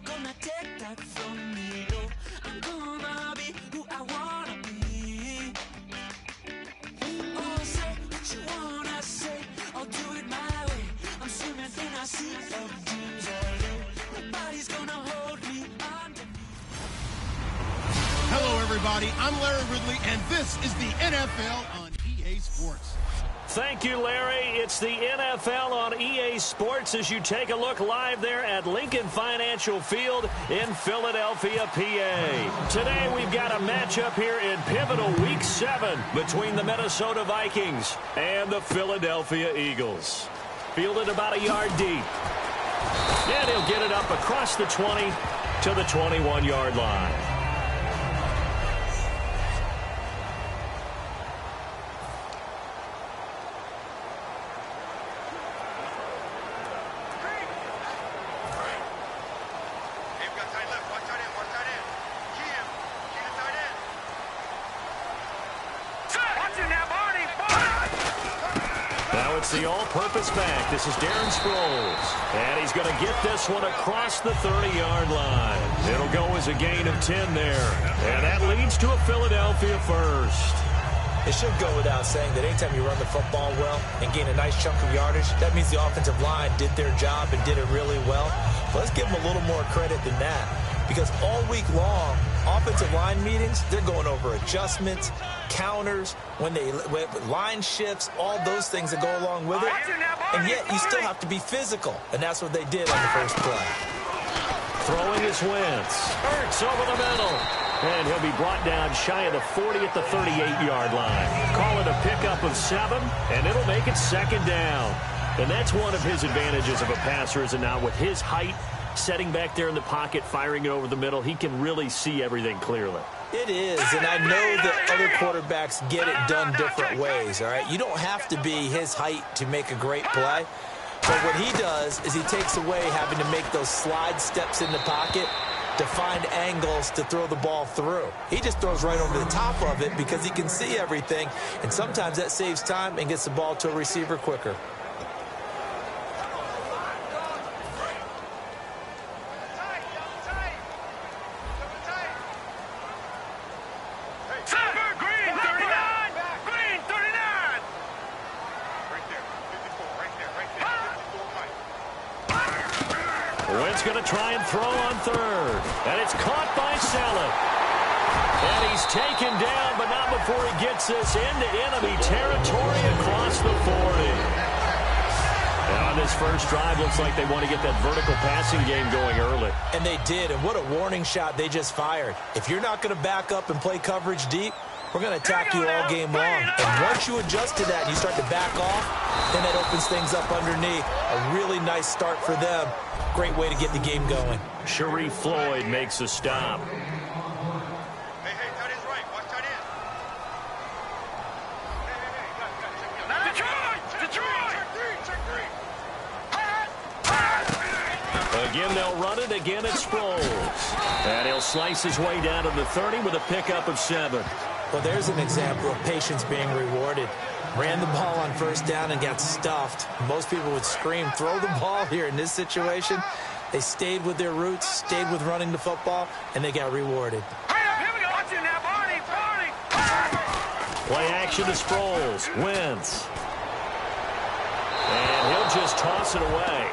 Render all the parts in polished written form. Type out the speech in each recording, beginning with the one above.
gonna take that from me. No, I'm gonna be who I wanna be. Oh, say what you wanna say, I'll do it my way. I'm swimming in a sea of dreams all day. Nobody's gonna hold me under. Hello, everybody. I'm Larry Ridley, and this is the NFL on EA Sports. Thank you, Larry. It's the NFL on EA Sports as you take a look live there at Lincoln Financial Field in Philadelphia, PA. Today we've got a matchup here in pivotal Week 7 between the Minnesota Vikings and the Philadelphia Eagles. Fielded about a yard deep. And he'll get it up across the 20 to the 21-yard line. It's the all-purpose back. This is Darren Sproles. And he's going to get this one across the 30-yard line. It'll go as a gain of 10 there. And that leads to a Philadelphia first. It should go without saying that anytime you run the football well and gain a nice chunk of yardage, that means the offensive line did their job and did it really well. But let's give them a little more credit than that. Because all week long, offensive line meetings, they're going over adjustments, counters, when line shifts, all those things that go along with it. And yet you still have to be physical. And that's what they did on the first play. Throwing is Wentz. Hurts over the middle. And he'll be brought down shy of the 40 at the 38-yard line. Call it a pickup of 7, and it'll make it second down. And that's one of his advantages of a passer, is it not? With his height, setting back there in the pocket, firing it over the middle, he can really see everything clearly. It is, and I know that other quarterbacks get it done different ways, all right? You don't have to be his height to make a great play. But what he does is he takes away having to make those slide steps in the pocket to find angles to throw the ball through. He just throws right over the top of it because he can see everything, and sometimes that saves time and gets the ball to a receiver quicker. Wentz going to try and throw on third. And it's caught by Saleh. And he's taken down, but not before he gets this into enemy territory across the 40. And on this first drive, looks like they want to get that vertical passing game going early. And they did, and what a warning shot they just fired. If you're not going to back up and play coverage deep, we're going to attack you all game long. And once you adjust to that and you start to back off, then that opens things up underneath. A really nice start for them. Great way to get the game going. Sharif Floyd makes a stop. Hey, tight end's right. Watch tight end. Detroit! Again, they'll run it. Again, it's Sproles. And he'll slice his way down to the 30 with a pickup of 7. Well, there's an example of patience being rewarded. Ran the ball on first down and got stuffed. Most people would scream, throw the ball here in this situation. They stayed with their roots, stayed with running the football, and they got rewarded. Play action to Sproles. Wentz. And he'll just toss it away.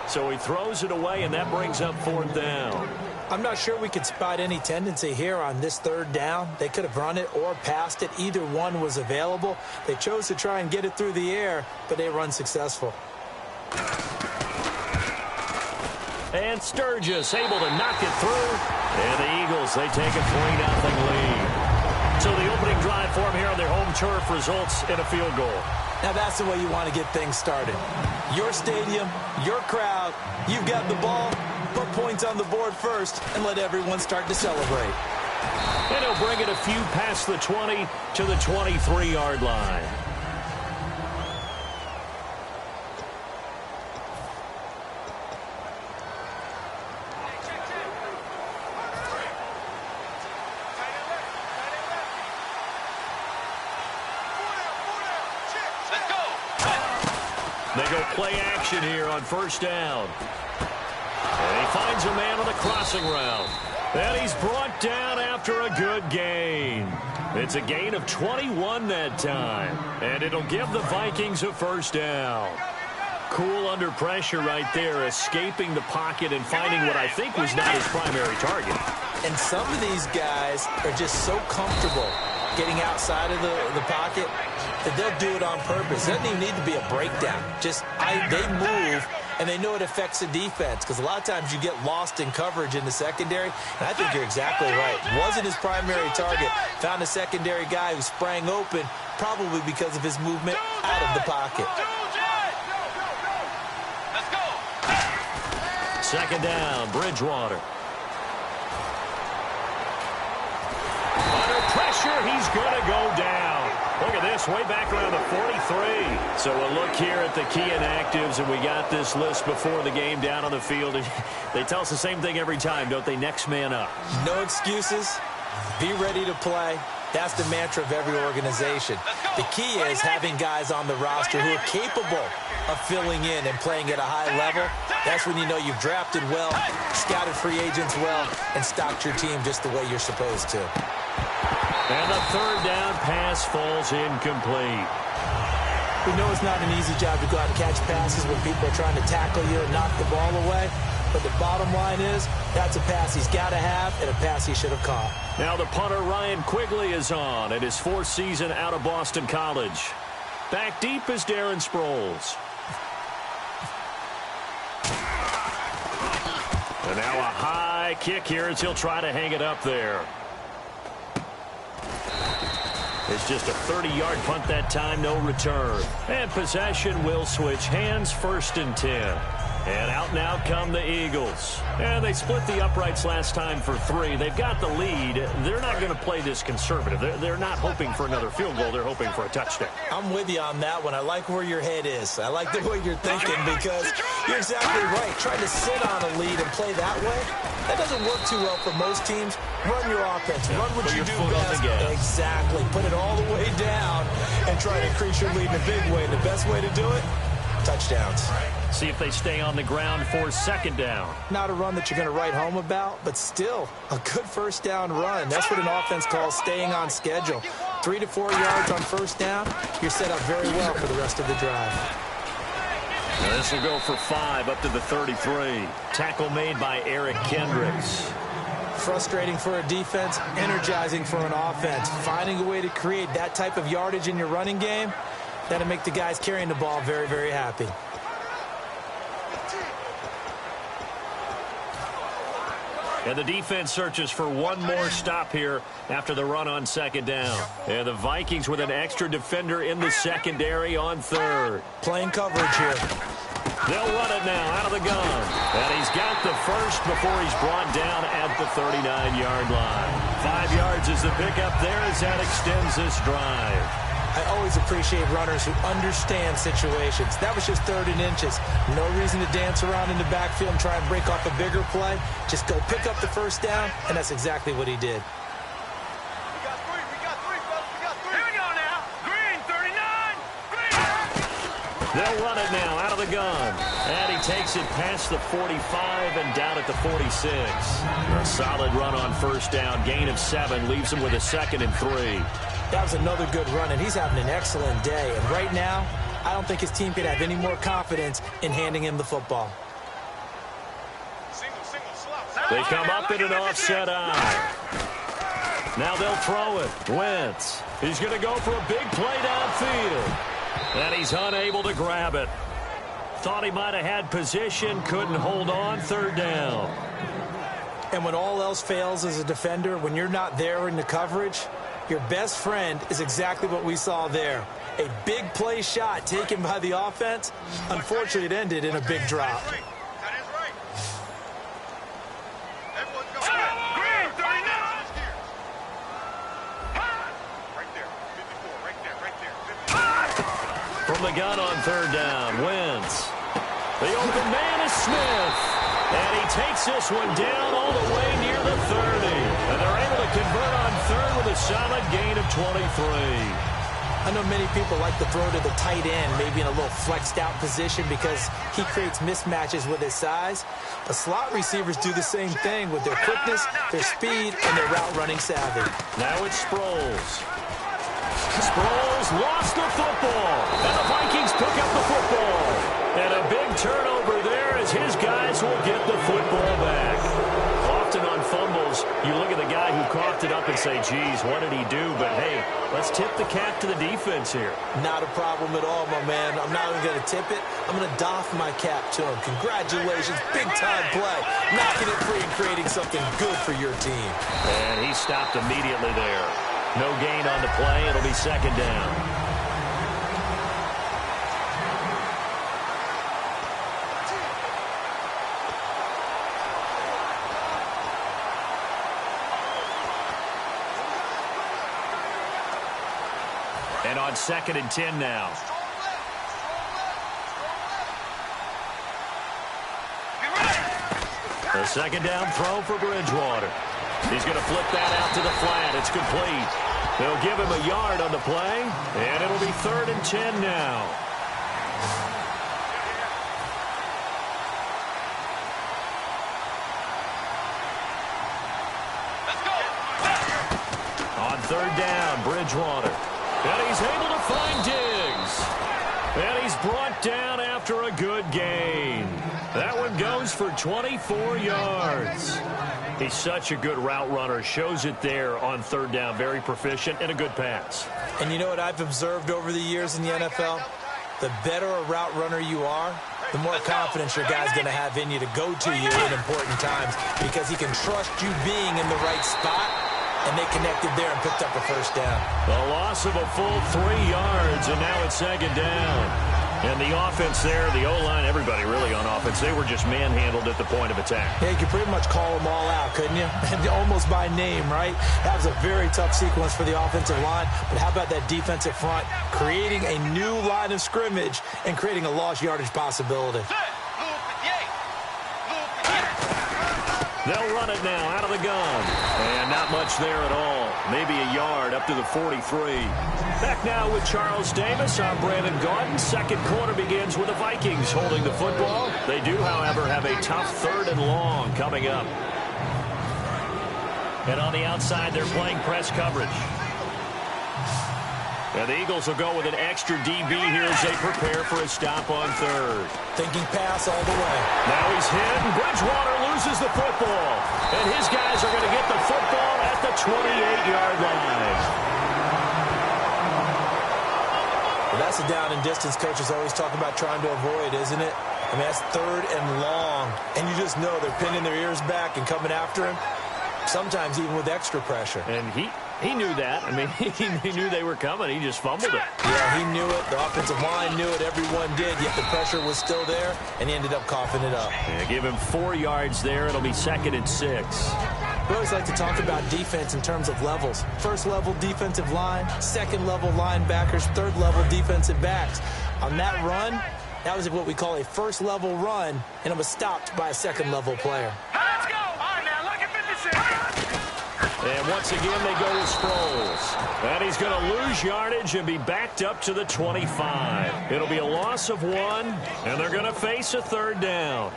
So he throws it away, and that brings up 4th down. I'm not sure we could spot any tendency here on this 3rd down. They could have run it or passed it. Either one was available. They chose to try and get it through the air, but they were unsuccessful. And Sturgis able to knock it through. And the Eagles, they take a 3-0 lead. So the opening drive for them here on their home turf results in a field goal. Now that's the way you want to get things started. Your stadium, your crowd, you've got the ball. Put points on the board first and let everyone start to celebrate. And he'll bring it a few past the 20 to the 23-yard line. They go play action here on first down. And he finds finds a man on the crossing route. And he's brought down after a good gain. It's a gain of 21 that time. And it'll give the Vikings a first down. Cool under pressure right there, escaping the pocket and finding what I think was not his primary target. And some of these guys are just so comfortable getting outside of the pocket that they'll do it on purpose. It doesn't even need to be a breakdown. Just they move, and they know it affects the defense, because a lot of times you get lost in coverage in the secondary, and I think you're exactly right. Wasn't his primary target. Found a secondary guy who sprang open, probably because of his movement out of the pocket. Second down, Bridgewater. Under pressure, he's going to go down. Look at this, way back around the 43. So a look here at the key inactives, and we got this list before the game down on the field. They tell us the same thing every time, don't they? Next man up. No excuses. Be ready to play. That's the mantra of every organization. The key is having guys on the roster who are capable of filling in and playing at a high level. That's when you know you've drafted well, scouted free agents well, and stocked your team just the way you're supposed to. And the third down pass falls incomplete. We know it's not an easy job to go out and catch passes when people are trying to tackle you and knock the ball away. But the bottom line is, that's a pass he's got to have and a pass he should have caught. Now the punter Ryan Quigley is on at his fourth season out of Boston College. Back deep is Darren Sproles. And now a high kick here as he'll try to hang it up there. It's just a 30-yard punt that time, no return. And possession will switch hands, 1st and 10. And out now come the Eagles. And they split the uprights last time for 3. They've got the lead. They're not going to play this conservative. They're not hoping for another field goal. They're hoping for a touchdown. I'm with you on that one. I like where your head is. I like the way you're thinking, because you're exactly right. Trying to sit on a lead and play that way, that doesn't work too well for most teams. Run your offense. Run what you do best. Exactly. Put it all the way down and try to increase your lead in a big way. And the best way to do it, touchdowns. See if they stay on the ground for 2nd down. Not a run that you're going to write home about, but still a good 1st down run. That's what an offense calls staying on schedule. 3 to 4 yards on 1st down, you're set up very well for the rest of the drive. Now this will go for 5 up to the 33. Tackle made by Eric Kendricks. Frustrating for a defense, energizing for an offense. Finding a way to create that type of yardage in your running game, that'll make the guys carrying the ball very, very happy. And the defense searches for one more stop here after the run on 2nd down. And the Vikings with an extra defender in the secondary on 3rd. Playing coverage here. They'll run it now out of the gun. And he's got the first before he's brought down at the 39-yard line. 5 yards is the pickup there as that extends this drive. I always appreciate runners who understand situations. That was just 3rd and inches. No reason to dance around in the backfield and try and break off a bigger play. Just go pick up the 1st down, and that's exactly what he did. We got 3, fellas, we got 3. Here we go now. Green, 39. Green. They'll run it now out of the gun. And he takes it past the 45 and down at the 46. A solid run on 1st down. Gain of 7 leaves him with a 2nd and 3. That was another good run, and he's having an excellent day. And right now, I don't think his team could have any more confidence in handing him the football. Single, slot. They come up in an offset eye. Now they'll throw it. Wentz. He's going to go for a big play downfield. And he's unable to grab it. Thought he might have had position, couldn't hold on. 3rd down. And when all else fails as a defender, when you're not there in the coverage, your best friend is exactly what we saw there. A big play shot taken by the offense. Unfortunately, it ended in a big drop. That is right. Everyone's going. Green, 39. Right there. 54. Right there. 54. From the gun on 3rd down, Wentz. The open man is Smith. And he takes this one down all the way near the 30. And they're able to convert on 3rd with a solid gain of 23. I know many people like to throw to the tight end, maybe in a little flexed out position because he creates mismatches with his size. But slot receivers do the same thing with their quickness, their speed, and their route running savvy. Now it's Sproles. Sproles lost the football, and the Vikings pick up the football. And a big turnover there as his guys will get the football back. Often on fumbles, you look at the guy who coughed it up and say, geez, what did he do? But, hey, let's tip the cap to the defense here. Not a problem at all, my man. I'm not even going to tip it. I'm going to doff my cap to him. Congratulations, big-time play. Knocking it free and creating something good for your team. And he stopped immediately there. No gain on the play. It'll be second down. And on 2nd and 10 now. The second down throw for Bridgewater. He's going to flip that out to the flat. It's complete. They'll give him a yard on the play, and it'll be 3rd and 10 now. On 3rd down, Bridgewater. And he's able to find Diggs. And he's brought down after a good gain. That one goes for 24 yards. He's such a good route runner. Shows it there on 3rd down. Very proficient and a good pass. And you know what I've observed over the years in the NFL? The better a route runner you are, the more confidence your guy's going to have in you to go to you in important times because he can trust you being in the right spot. And they connected there and picked up a first down. A loss of a full 3 yards, and now it's 2nd down. And the offense there, the O-line, everybody really on offense, they were just manhandled at the point of attack. Yeah, you could pretty much call them all out, couldn't you? Almost by name, right? That was a very tough sequence for the offensive line. But how about that defensive front creating a new line of scrimmage and creating a lost yardage possibility? They'll run it now out of the gun. And not much there at all. Maybe a yard up to the 43. Back now with Charles Davis. I'm Brandon Gaudin. Second quarter begins with the Vikings holding the football. They do, however, have a tough 3rd and long coming up. And on the outside, they're playing press coverage. And the Eagles will go with an extra DB here as they prepare for a stop on 3rd. Thinking pass all the way. Now he's hit, and Bridgewater loses the football. And his guys are going to get the football at the 28-yard line. Well, that's a down and distance coaches always talk about trying to avoid, isn't it? I mean, that's 3rd and long. And you just know they're pinning their ears back and coming after him. Sometimes even with extra pressure. And he knew that. I mean, he knew they were coming. He just fumbled it. Yeah, he knew it. The offensive line knew it. Everyone did. Yet the pressure was still there, and he ended up coughing it up. Yeah, give him 4 yards there. It'll be 2nd and 6. We always like to talk about defense in terms of levels. 1st level defensive line, 2nd level linebackers, 3rd level defensive backs. On that run, that was what we call a 1st level run, and it was stopped by a 2nd level player. Let's go. All right, now look at 56. And once again, they go with Sproles. And he's going to lose yardage and be backed up to the 25. It'll be a loss of 1, and they're going to face a 3rd down.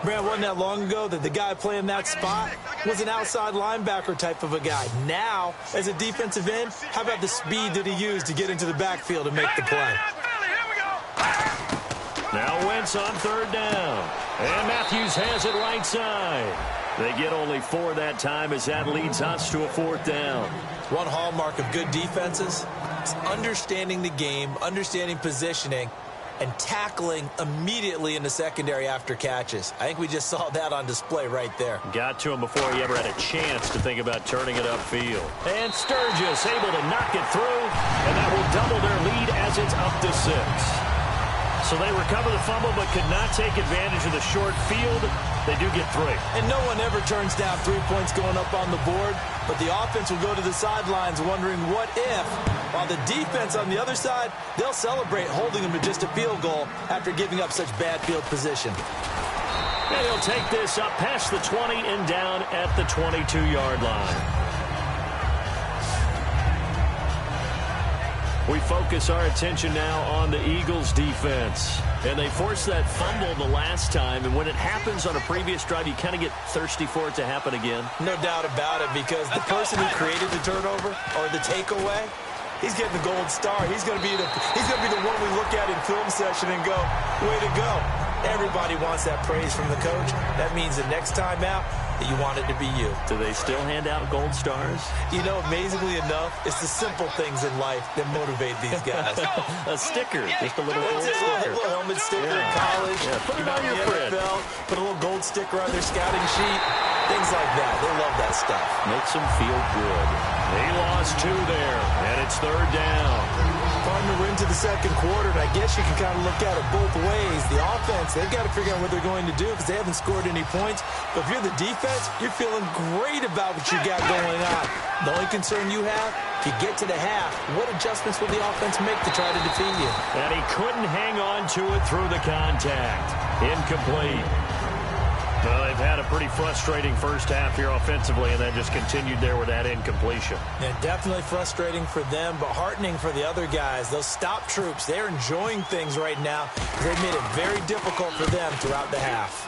Brad, wasn't that long ago that the guy playing that spot was an outside linebacker type of a guy. Now, as a defensive end, how about the speed that he used to get into the backfield and make the play? Now Wentz on 3rd down. And Matthews has it right side. They get only 4 that time as that leads us to a 4th down. One hallmark of good defenses is understanding the game, understanding positioning, and tackling immediately in the secondary after catches. I think we just saw that on display right there. Got to him before he ever had a chance to think about turning it upfield. And Sturgis able to knock it through, and that will double their lead as it's up to 6. So they recover the fumble but could not take advantage of the short field. They do get 3. And no one ever turns down 3 points going up on the board, but the offense will go to the sidelines wondering what if, while the defense on the other side, they'll celebrate holding them to just a field goal after giving up such bad field position. And he'll take this up past the 20 and down at the 22-yard line. We focus our attention now on the Eagles' defense. And they forced that fumble the last time, and when it happens on a previous drive, you kind of get thirsty for it to happen again. No doubt about it, because the person who created the turnover or the takeaway, he's getting the gold star. He's going to be the one we look at in film session and go, way to go. Everybody wants that praise from the coach. That means the next time out, that you want it to be you. Do they still hand out gold stars? You know, amazingly enough, it's the simple things in life that motivate these guys. A sticker, just a little gold sticker. A little helmet sticker in college. Yeah, put it on your fridge. Put a little gold sticker on their scouting sheet. Things like that. They love that stuff. Makes them feel good. He lost 2 there, and it's 3rd down. Partner, we're into the second quarter, and I guess you can kind of look at it both ways. The offense, they've got to figure out what they're going to do because they haven't scored any points. But if you're the defense, you're feeling great about what you got going on. The only concern you have, if you get to the half, what adjustments will the offense make to try to defeat you? And he couldn't hang on to it through the contact. Incomplete. Well, they've had a pretty frustrating first half here offensively, and then just continued there with that incompletion. Yeah, definitely frustrating for them, but heartening for the other guys. Those stop troops, they're enjoying things right now. They've made it very difficult for them throughout the half.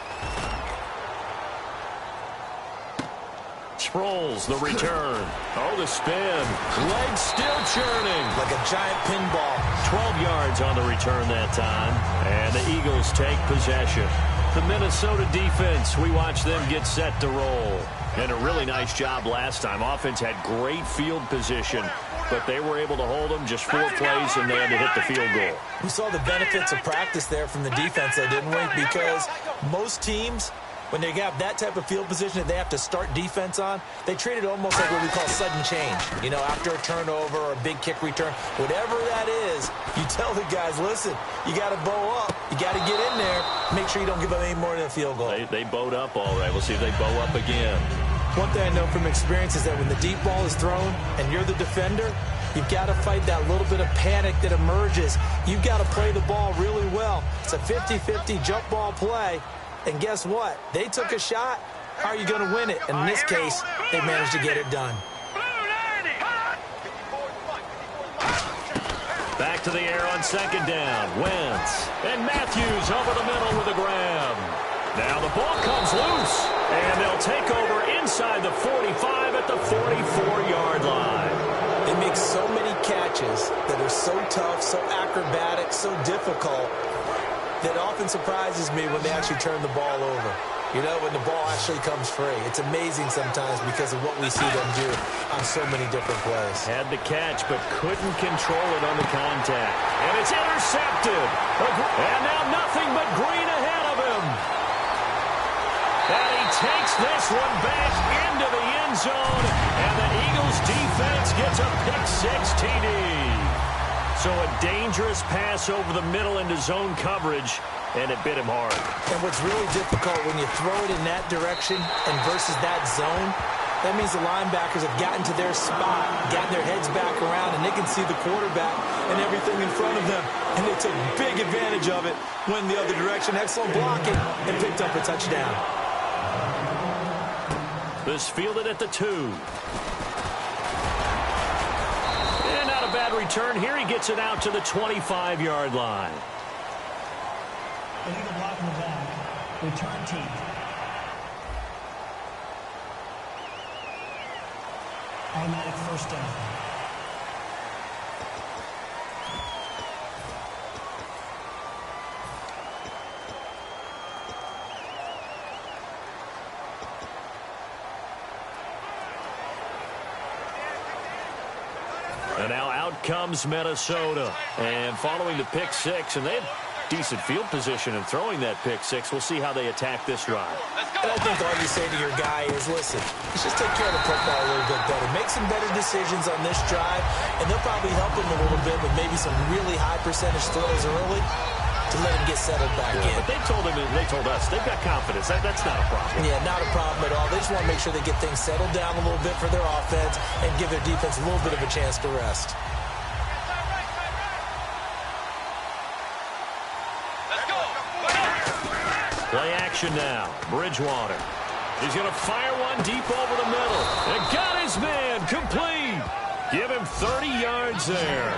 Sproles, the return. Oh, the spin. Legs still churning. Like a giant pinball. 12 yards on the return that time. And the Eagles take possession. The Minnesota defense, we watch them get set to roll. And a really nice job last time. Offense had great field position, but they were able to hold them just 4 plays, and they had to hit the field goal. We saw the benefits of practice there from the defense, though, didn't we? Because most teams, when they have that type of field position that they have to start defense on, they treat it almost like what we call sudden change. You know, after a turnover or a big kick return, whatever that is, you tell the guys, listen, you got to bow up. You got to get in there. Make sure you don't give up any more than a field goal. They bowed up all right. We'll see if they bow up again. One thing I know from experience is that when the deep ball is thrown and you're the defender, you've got to fight that little bit of panic that emerges. You've got to play the ball really well. It's a 50-50 jump ball play. And guess what? They took a shot. How are you going to win it? And in this case, they managed to get it done. Back to the air on 2nd down. Wentz. And Matthews over the middle with a grab. Now the ball comes loose. And they'll take over inside the 45 at the 44-yard line. They make so many catches that are so tough, so acrobatic, so difficult, that often surprises me when they actually turn the ball over. You know, when the ball actually comes free. It's amazing sometimes because of what we see them do on so many different plays. Had the catch, but couldn't control it on the contact. And it's intercepted. And now nothing but green ahead of him. And he takes this one back into the end zone. And the Eagles defense gets a pick-6 TD. So a dangerous pass over the middle into zone coverage, and it bit him hard. And what's really difficult when you throw it in that direction and versus that zone, that means the linebackers have gotten to their spot, gotten their heads back around, and they can see the quarterback and everything in front of them. And they took big advantage of it, went the other direction, excellent blocking, and picked up a touchdown. This fielded at the 2. Bad return. Here he gets it out to the 25-yard line. Illegal block in the back. Return team. Automatic first down. And now out comes Minnesota. And following the pick-6, and they had decent field position in throwing that pick-6. We'll see how they attack this drive. And I think all you say to your guy is, listen, let's just take care of the football a little bit better. Make some better decisions on this drive, and they'll probably help him a little bit with maybe some really high percentage throws early to let him get settled back in. But they told us, they've got confidence. That's not a problem. Yeah, not a problem at all. They just want to make sure they get things settled down a little bit for their offense and give their defense a little bit of a chance to rest. Play action now. Bridgewater. He's going to fire one deep over the middle. And got his man complete. Give him 30 yards there.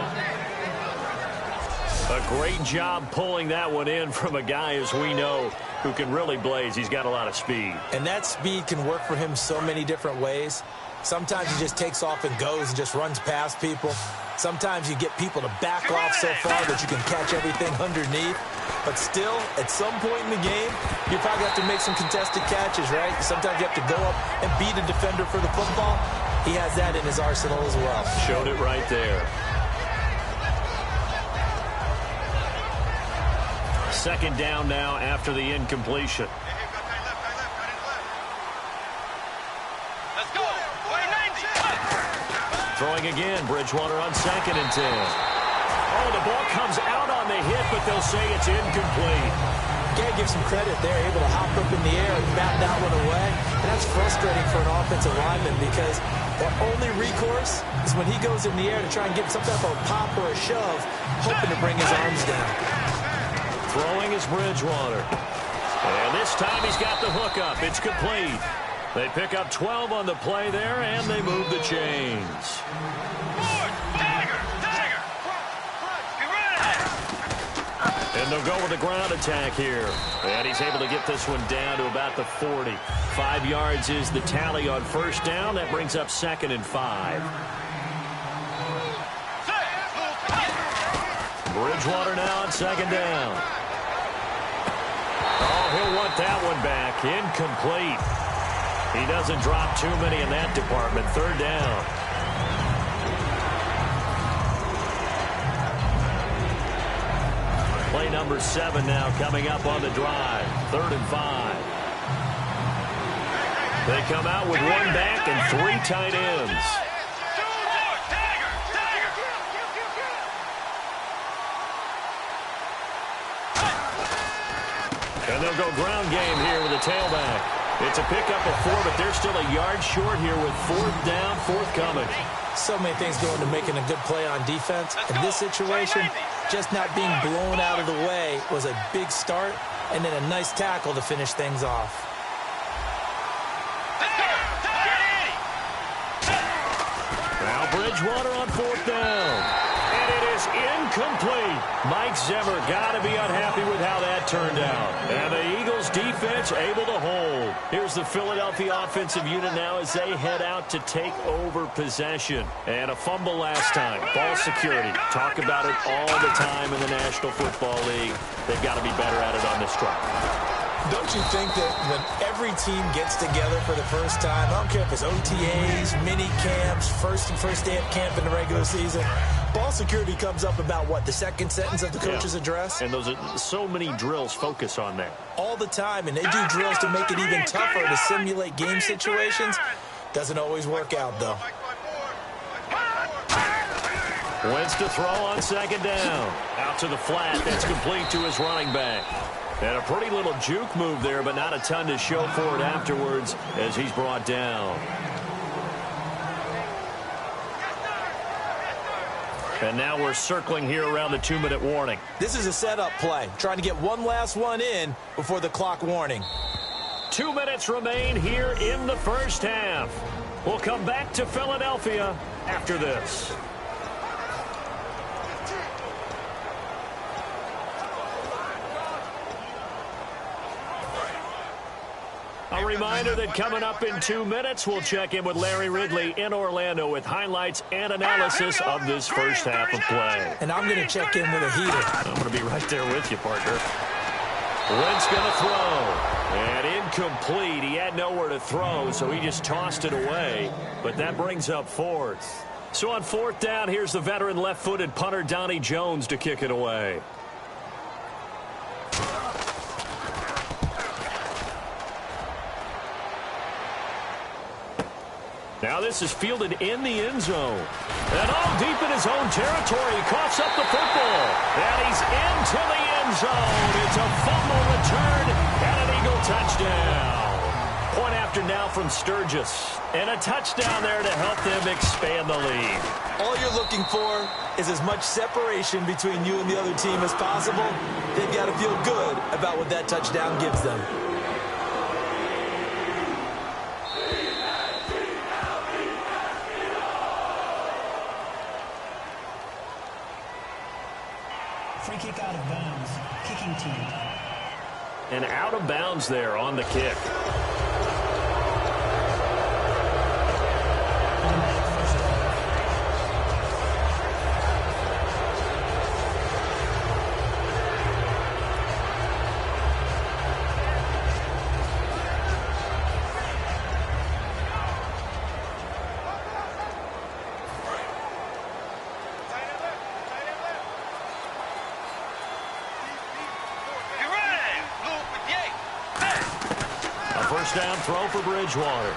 A great job pulling that one in from a guy, as we know, who can really blaze. He's got a lot of speed. And that speed can work for him so many different ways. Sometimes he just takes off and goes and just runs past people. Sometimes you get people to back off so far that you can catch everything underneath. But still, at some point in the game, you probably have to make some contested catches, right? Sometimes you have to go up and beat a defender for the football. He has that in his arsenal as well. Showed it right there. Second down now after the incompletion. Let's go. Throwing again, Bridgewater on 2nd and 10. Oh, the ball comes out on the hit, but they'll say it's incomplete. Gotta give some credit there, able to hop up in the air and bat that one away. And that's frustrating for an offensive lineman because their only recourse is when he goes in the air to try and get some type of a pop or a shove, hoping to bring his arms down. Throwing is Bridgewater. And this time he's got the hook up. It's complete. They pick up 12 on the play there, and they move the chains. And they'll go with the ground attack here. And he's able to get this one down to about the 40. 5 yards is the tally on first down. That brings up 2nd and 5. Bridgewater now on 2nd down. Oh, he'll want that one back. Incomplete. He doesn't drop too many in that department. 3rd down. Play number 7 now coming up on the drive. 3rd and 5. They come out with 1 back and 3 tight ends. And they'll go ground game here with a tailback. It's a pickup of 4, but they're still a yard short here with 4th down, 4th coming. So many things go into making a good play on defense. In this situation, just not being blown out of the way was a big start, and then a nice tackle to finish things off. Now Bridgewater on 4th down. And it is incomplete. Mike Zimmer got to be unhappy with how that turned out. And the Eagles defense able to hold. Here's the Philadelphia offensive unit now as they head out to take over possession. And a fumble last time. Ball security. Talk about it all the time in the National Football League. They've got to be better at it on this drive. Don't you think that when every team gets together for the first time, I don't care if it's OTAs, mini camps, first day of camp in the regular season, ball security comes up about, what, the second sentence of the coach's address? And those are so many drills focus on that. All the time, and they do drills to make it even tougher to simulate game situations. Doesn't always work out, though. Wentz to throw on 2nd down. Out to the flat. That's complete to his running back. And a pretty little juke move there, but not a ton to show for it afterwards as he's brought down. And now we're circling here around the 2-minute warning. This is a setup play, trying to get one last one in before the clock warning. 2 minutes remain here in the first half. We'll come back to Philadelphia after this. A reminder that coming up in 2 minutes, we'll check in with Larry Ridley in Orlando with highlights and analysis of this first half of play. And I'm going to check in with a heater. I'm going to be right there with you, partner. Wentz going to throw. And incomplete. He had nowhere to throw, so he just tossed it away. But that brings up 4th. So on 4th down, here's the veteran left-footed punter Donnie Jones to kick it away. Now this is fielded in the end zone. And all deep in his own territory. He coughs up the football. And he's into the end zone. It's a fumble return and an Eagle touchdown. Point after now from Sturgis. And a touchdown there to help them expand the lead. All you're looking for is as much separation between you and the other team as possible. They've got to feel good about what that touchdown gives them. Free kick out of bounds. Kicking team. And out of bounds there on the kick. Automatic first down. First down throw for Bridgewater.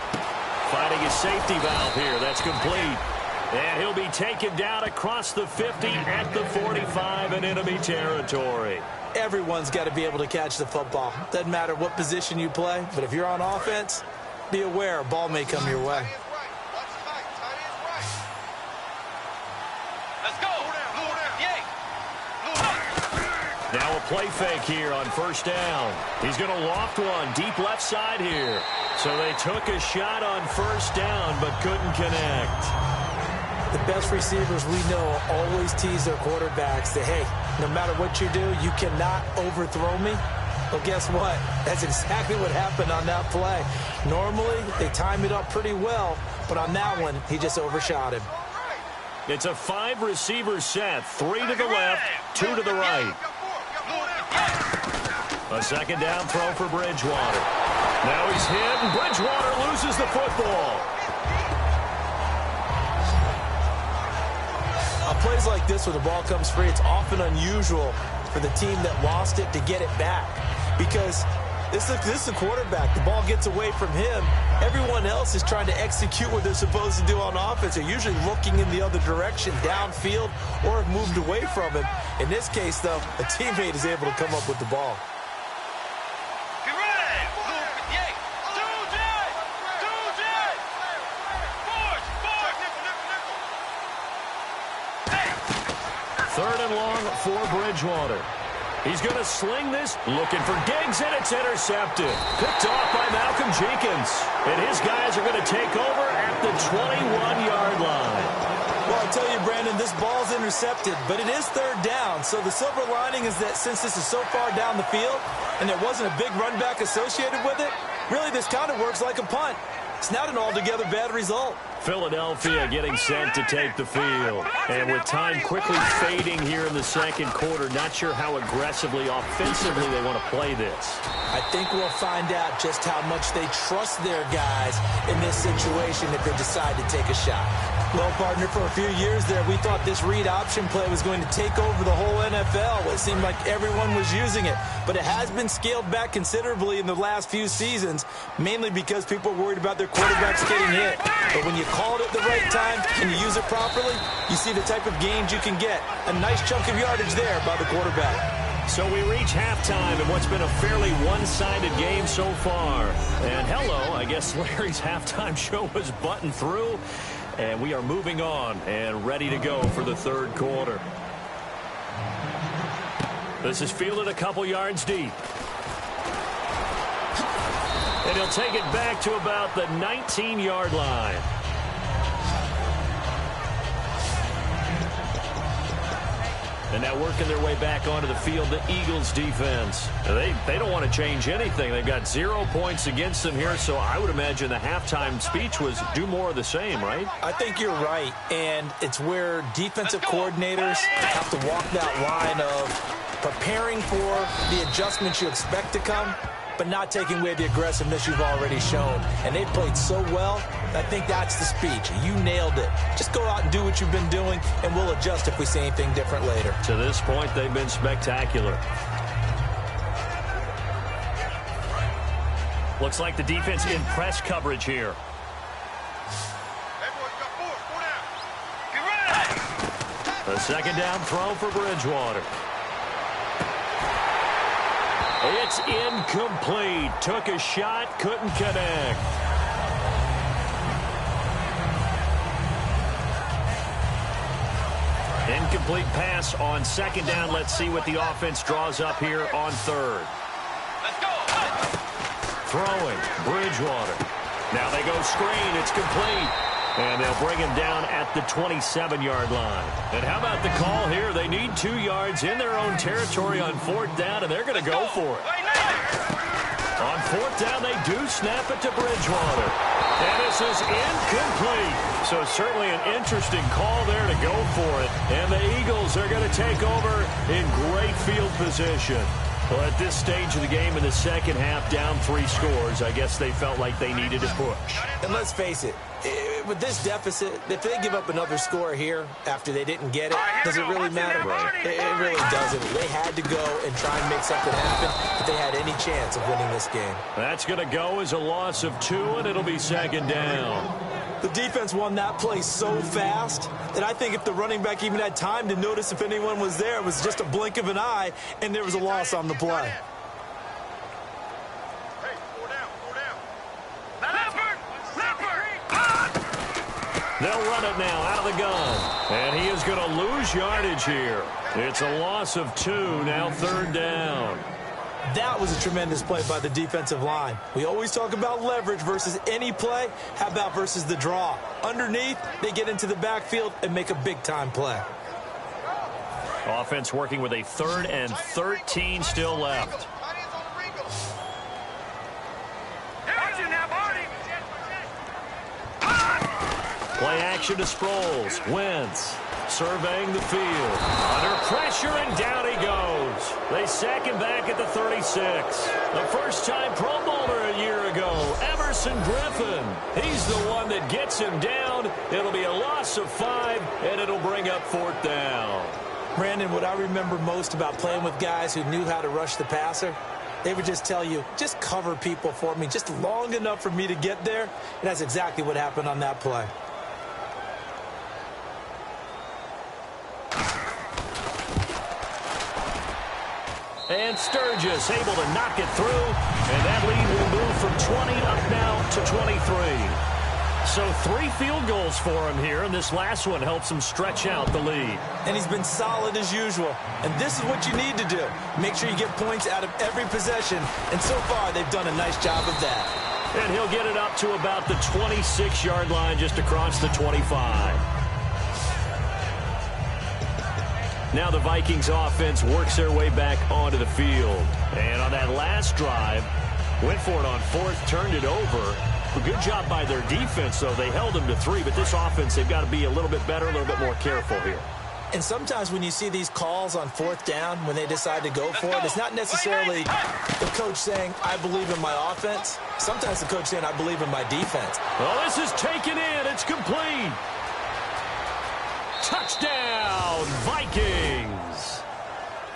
Finding his safety valve here. That's complete. And he'll be taken down across the 50 at the 45 in enemy territory. Everyone's got to be able to catch the football. Doesn't matter what position you play, but if you're on offense, be aware a ball may come your way. Let's go. Now a play fake here on first down. He's going to loft one deep left side here. So they took a shot on first down but couldn't connect. The best receivers we know always tease their quarterbacks that, hey, no matter what you do, you cannot overthrow me. Well, guess what? That's exactly what happened on that play. Normally, they time it up pretty well, but on that one, he just overshot him. It's a 5-receiver set. 3 to the left, 2 to the right. A second down throw for Bridgewater. Now he's hit, and Bridgewater loses the football. On plays like this where the ball comes free, it's often unusual for the team that lost it to get it back. Because this is the quarterback. The ball gets away from him. Everyone else is trying to execute what they're supposed to do on offense. They're usually looking in the other direction, downfield, or have moved away from him. In this case, though, a teammate is able to come up with the ball. Third and long for Bridgewater. He's going to sling this, looking for Diggs, and it's intercepted. Picked off by Malcolm Jenkins. And his guys are going to take over at the 21-yard line. Well, I tell you, Brandon, this ball's intercepted, but it is third down. So the silver lining is that since this is so far down the field and there wasn't a big run back associated with it, really this kind of works like a punt. It's not an altogether bad result. Philadelphia getting set to take the field. And with time quickly fading here in the second quarter, not sure how aggressively, offensively they want to play this. I think we'll find out just how much they trust their guys in this situation if they decide to take a shot. Well, partner, for a few years there, we thought this read option play was going to take over the whole NFL. It seemed like everyone was using it. But it has been scaled back considerably in the last few seasons, mainly because people are worried about their quarterbacks getting hit. But when you call it at the right time and you use it properly, you see the type of gains you can get. A nice chunk of yardage there by the quarterback. So we reach halftime in what's been a fairly one-sided game so far. And hello, I guess Larry's halftime show was buttoned through. And we are moving on and ready to go for the third quarter. This is fielded a couple yards deep. And he'll take it back to about the 19-yard line. And now working their way back onto the field, the Eagles defense. They don't want to change anything. They've got 0 points against them here, so I would imagine the halftime speech was do more of the same, right? I think you're right, and it's where defensive coordinators have to walk that line of preparing for the adjustments you expect to come, but not taking away the aggressiveness you've already shown. And they've played so well, I think that's the speech. You nailed it. Just go out and do what you've been doing, and we'll adjust if we see anything different later. To this point, they've been spectacular. Looks like the defense in press coverage here. A second down throw for Bridgewater. It's incomplete. Took a shot, couldn't connect. Incomplete pass on second down. Let's see what the offense draws up here on third. Let's go. Throwing, Bridgewater. Now they go screen. It's complete. And they'll bring him down at the 27-yard line. And how about the call here? They need 2 yards in their own territory on 4th down, and they're going to go for it. On 4th down, they do snap it to Bridgewater. And this is incomplete. So certainly an interesting call there to go for it. And the Eagles are going to take over in great field position. Well, at this stage of the game in the second half, down 3 scores, I guess they felt like they needed to push. And let's face it, with this deficit, if they give up another score here after they didn't get it, does it really matter? It really doesn't. They had to go and try and make something happen if they had any chance of winning this game. That's going to go as a loss of 2, and it'll be 2nd down. The defense won that play so fast that I think if the running back even had time to notice if anyone was there, it was just a blink of an eye, and there was a loss on the play. They'll run it now out of the gun. And he is going to lose yardage here. It's a loss of 2, now 3rd down. That was a tremendous play by the defensive line. We always talk about leverage versus any play. How about versus the draw? Underneath, they get into the backfield and make a big-time play. Offense working with a 3rd and 13 still left. Play action to Sproles. Wentz surveying the field. Under pressure, and down he goes. They sack him back at the 36. The first-time Pro Bowler a year ago, Everson Griffin. He's the one that gets him down. It'll be a loss of 5, and it'll bring up 4th down. Brandon, what I remember most about playing with guys who knew how to rush the passer, they would just tell you, just cover people for me, just long enough for me to get there. And that's exactly what happened on that play. And Sturgis able to knock it through, and that lead will move from 20 up now to 23. So 3 field goals for him here, and this last one helps him stretch out the lead. And he's been solid as usual. And this is what you need to do. Make sure you get points out of every possession. And so far, they've done a nice job of that. And he'll get it up to about the 26-yard line, just across the 25. Now the Vikings offense works their way back onto the field. And on that last drive, went for it on 4th, turned it over. A good job by their defense, though. They held them to 3, but this offense, they've got to be a little bit better, a little bit more careful here. And sometimes when you see these calls on 4th down, when they decide to go for it, it's not necessarily the coach saying, I believe in my offense. Sometimes the coach saying, I believe in my defense. Well, this is taken in. It's complete. Touchdown, Vikings.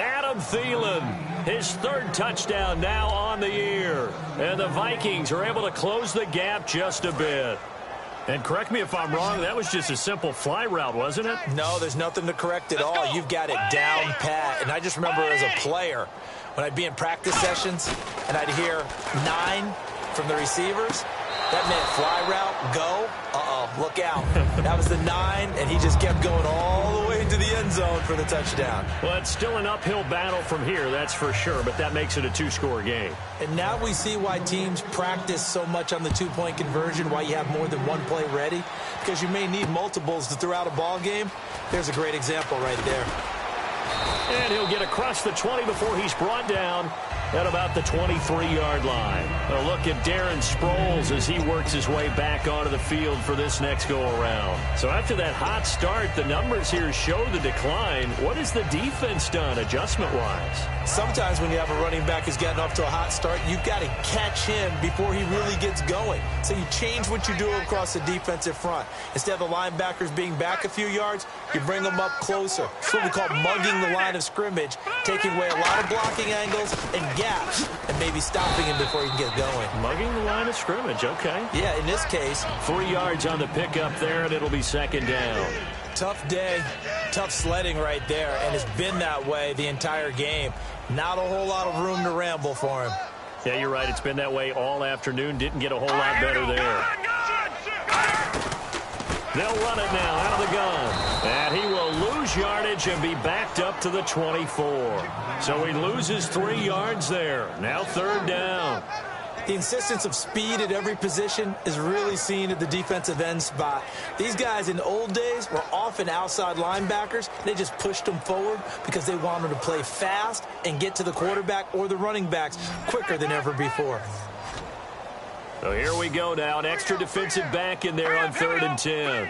Adam Thielen, his 3rd touchdown now on the year. And the Vikings are able to close the gap just a bit. And correct me if I'm wrong, that was just a simple fly route, wasn't it? No, there's nothing to correct at all. You've got it down pat. And I just remember as a player, when I'd be in practice sessions and I'd hear 9 from the receivers, that meant fly route, go. Look out. That was the 9, and he just kept going all the way into the end zone for the touchdown. Well, it's still an uphill battle from here, that's for sure, but that makes it a 2-score game. And now we see why teams practice so much on the 2-point conversion, why you have more than one play ready, because you may need multiples to throw out a ball game. There's a great example right there. And he'll get across the 20 before he's brought down at about the 23-yard line. A look at Darren Sproles as he works his way back onto the field for this next go-around. So after that hot start, the numbers here show the decline. What has the defense done adjustment-wise? Sometimes when you have a running back who's gotten off to a hot start, you've got to catch him before he really gets going. So you change what you do across the defensive front. Instead of the linebackers being back a few yards, you bring them up closer. It's what we call mugging the line of scrimmage, taking away a lot of blocking angles and gaps, and maybe stopping him before he can get going. Mugging the line of scrimmage, okay. Yeah, in this case. 3 yards on the pickup there, and it'll be 2nd down. Tough day, tough sledding right there, and it's been that way the entire game. Not a whole lot of room to ramble for him. Yeah, you're right. It's been that way all afternoon. Didn't get a whole lot better there. They'll run it now out of the gun. And he will lose yardage and be backed up to the 24. So he loses 3 yards there. Now 3rd down. The insistence of speed at every position is really seen at the defensive end spot. These guys in the old days were often outside linebackers. They just pushed them forward because they wanted to play fast and get to the quarterback or the running backs quicker than ever before. So here we go now. An extra defensive back in there on 3rd and 10.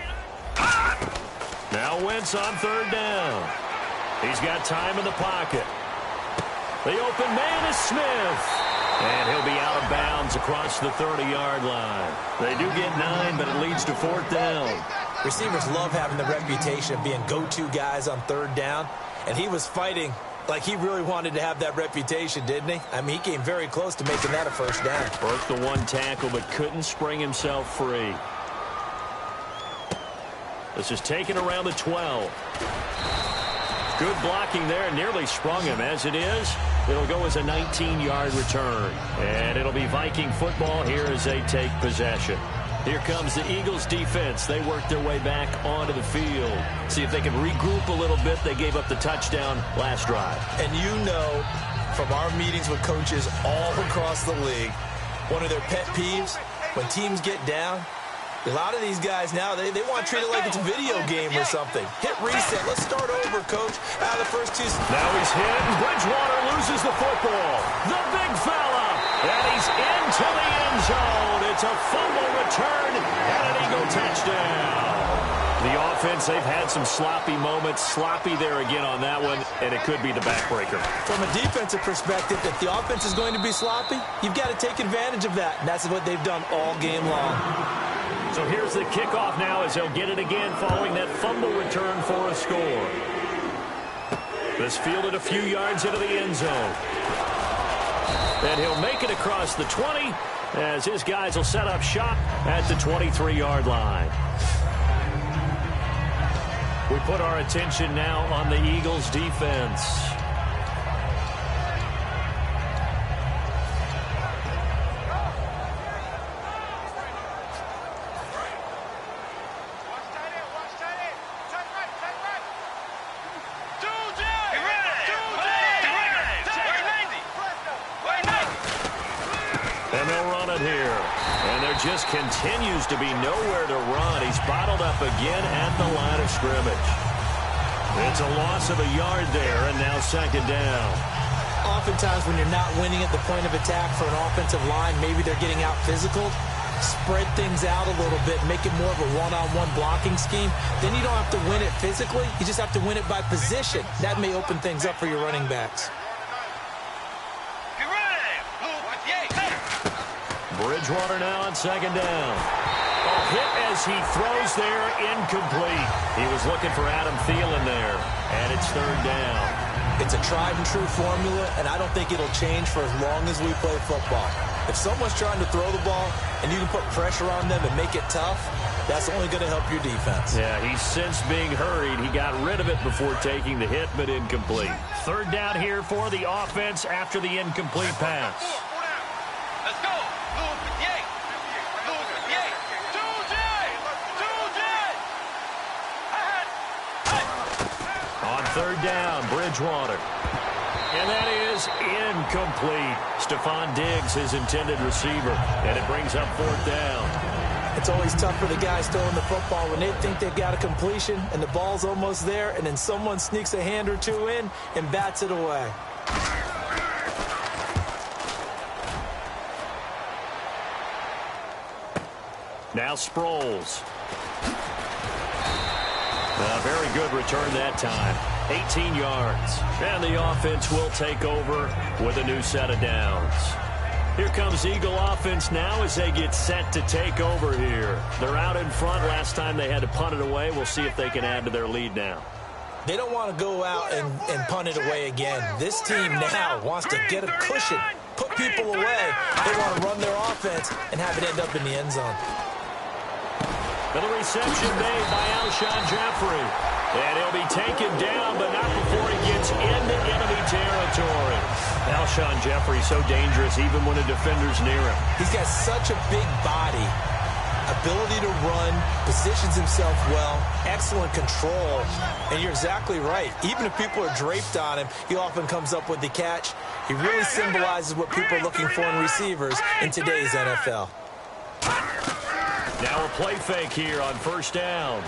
Now Wentz on 3rd down. He's got time in the pocket. The open man is Smith. And he'll be out of bounds across the 30-yard line. They do get 9, but it leads to 4th down. Receivers love having the reputation of being go-to guys on 3rd down. And he was fighting like he really wanted to have that reputation, didn't he? I mean, he came very close to making that a 1st down. Broke the 1 tackle, but couldn't spring himself free. This is taken around the 12. Good blocking there. Nearly sprung him. As it is, it'll go as a 19-yard return. And it'll be Viking football here as they take possession. Here comes the Eagles defense. They work their way back onto the field. See if they can regroup a little bit. They gave up the touchdown last drive. And you know from our meetings with coaches all across the league, one of their pet peeves, when teams get down, a lot of these guys now, they want to treat it like it's a video game or something. Hit reset. Let's start over, coach. Out of the first 2. Now he's hit, and Bridgewater loses the football. The big fella, and he's into the end zone. It's a fumble return and an Eagle touchdown. The offense, they've had some sloppy moments. Sloppy there again on that one, and it could be the backbreaker. From a defensive perspective, if the offense is going to be sloppy, you've got to take advantage of that, and that's what they've done all game long. So here's the kickoff now as they'll get it again following that fumble return for a score. This fielded a few yards into the end zone. And he'll make it across the 20 as his guys will set up shop at the 23-yard line. We put our attention now on the Eagles defense. Just continues to be nowhere to run. He's bottled up again at the line of scrimmage. It's a loss of a yard there, and now 2nd down. Oftentimes when you're not winning at the point of attack for an offensive line, maybe they're getting out physical, spread things out a little bit, make it more of a one-on-one blocking scheme. Then you don't have to win it physically. You just have to win it by position. That may open things up for your running backs. Bridgewater now on 2nd down. A hit as he throws there, incomplete. He was looking for Adam Thielen there, and it's 3rd down. It's a tried-and-true formula, and I don't think it'll change for as long as we play football. If someone's trying to throw the ball and you can put pressure on them and make it tough, that's only going to help your defense. Yeah, he's since being hurried. He got rid of it before taking the hit, but incomplete. 3rd down here for the offense after the incomplete pass. Let's go. On 3rd down, Bridgewater. And that is incomplete. Stephon Diggs, his intended receiver. And it brings up 4th down. It's always tough for the guys throwing the football when they think they've got a completion and the ball's almost there, and then someone sneaks a hand or two in and bats it away. Now Sproles. A very good return that time. 18 yards. And the offense will take over with a new set of downs. Here comes Eagle offense now as they get set to take over here. They're out in front. Last time they had to punt it away. We'll see if they can add to their lead now. They don't want to go out and punt it away again. This team now wants to get a cushion, put people away. They want to run their offense and have it end up in the end zone. And the reception made by Alshon Jeffrey. And he'll be taken down, but not before he gets into enemy territory. Alshon Jeffrey so dangerous even when a defender's near him. He's got such a big body. ability to run, positions himself well, excellent control. And you're exactly right. Even if people are draped on him, he often comes up with the catch. He really symbolizes what people are looking for in receivers in today's NFL. Now a play fake here on first down.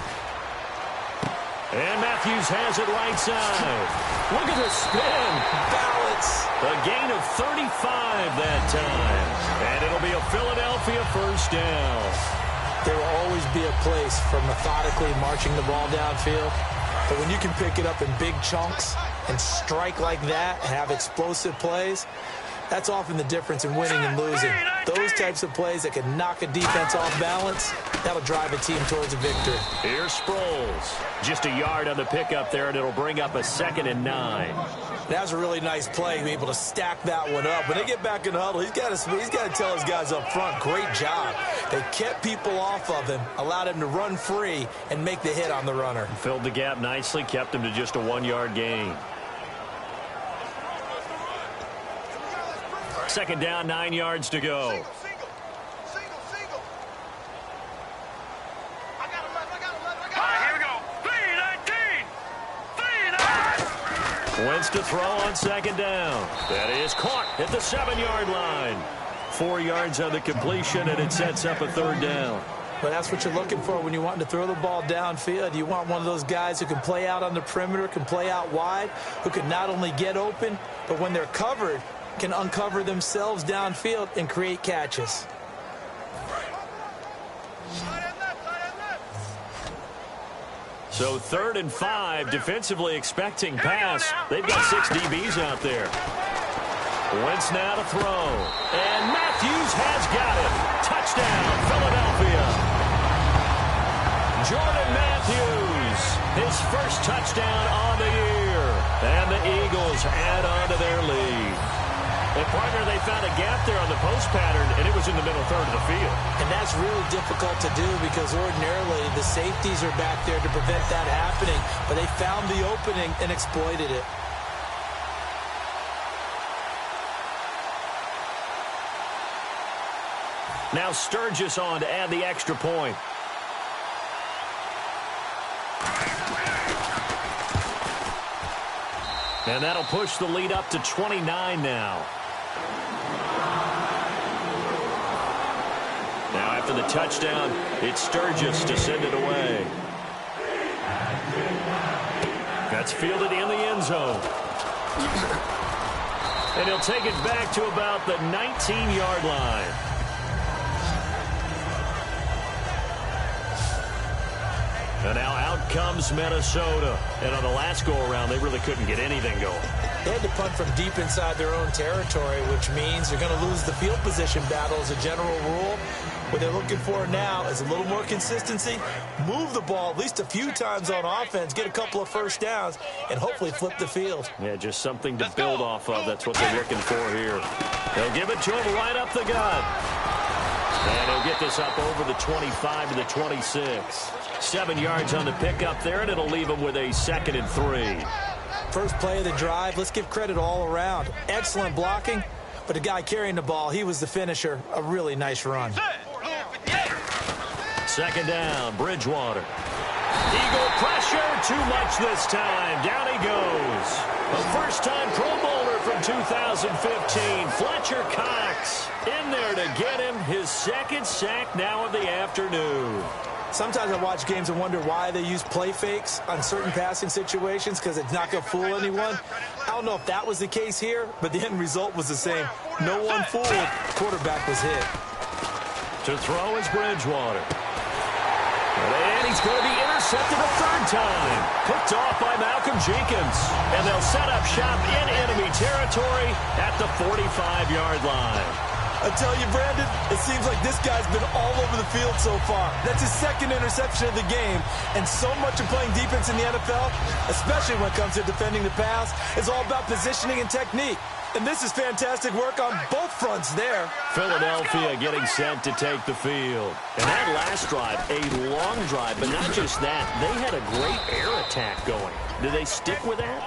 And Matthews has it right side. Look at the spin. Balance. A gain of 35 that time. And it'll be a Philadelphia first down. There will always be a place for methodically marching the ball downfield. But when you can pick it up in big chunks and strike like that, have explosive plays, that's often the difference in winning and losing. Those types of plays that can knock a defense off balance, that'll drive a team towards a victory. Here's Sproles. Just a yard on the pickup there, and it'll bring up a 2nd and 9. That was a really nice play, being able to stack that one up. When they get back in the huddle, he's got to tell his guys up front, great job. They kept people off of him, allowed him to run free, and make the hit on the runner. Filled the gap nicely, kept him to just a 1-yard gain. 2nd down, 9 yards to go. Single. I got him. All right, here we go. 3-19. Wentz to throw on 2nd down. That is caught at the 7-yard line. 4 yards on the completion, and it sets up a 3rd down. But that's what you're looking for when you're wanting to throw the ball downfield. You want one of those guys who can play out on the perimeter, can play out wide, who can not only get open, but when they're covered, can uncover themselves downfield and create catches. So 3rd and 5, defensively expecting pass. They've got 6 DBs out there. Wentz now to throw. And Matthews has got it. Touchdown, Philadelphia. Jordan Matthews, his first touchdown on the year. And the Eagles add on to their lead. And, partner, they found a gap there on the post pattern, and it was in the middle third of the field. And that's really difficult to do because ordinarily the safeties are back there to prevent that happening. But they found the opening and exploited it. Now Sturgis on to add the extra point. And that'll push the lead up to 29 now. Now after the touchdown, it's Sturgis to send it away. That's fielded in the end zone. And he'll take it back to about the 19-yard line. And now out comes Minnesota. And on the last go-around, they really couldn't get anything going. They had to punt from deep inside their own territory, which means they're going to lose the field position battle as a general rule. What they're looking for now is a little more consistency, move the ball at least a few times on offense, get a couple of first downs, and hopefully flip the field. Yeah, just something to build off of. That's what they're looking for here. They'll give it to him right up the gut. And he'll get this up over the 25 to the 26. 7 yards on the pickup there, and it'll leave him with a 2nd and 3. First play of the drive, let's give credit all around. Excellent blocking, but the guy carrying the ball, he was the finisher. A really nice run. 2nd down, Bridgewater. Eagle pressure, too much this time. Down he goes. A first-time Pro Bowler from 2015, Fletcher Cox, in there to get him his 2nd sack now of the afternoon. Sometimes I watch games and wonder why they use play fakes on certain passing situations because it's not going to fool anyone. I don't know if that was the case here, but the end result was the same. No one fooled. Quarterback was hit. To throw is Bridgewater. And he's going to be intercepted a 3rd time. Picked off by Malcolm Jenkins. And they'll set up shop in enemy territory at the 45-yard line. I tell you, Brandon, it seems like this guy's been all over the field so far. That's his 2nd interception of the game. And so much of playing defense in the NFL, especially when it comes to defending the pass, is all about positioning and technique. And this is fantastic work on both fronts there. Philadelphia getting set to take the field. And that last drive, a long drive, but not just that. They had a great air attack going. Do they stick with that?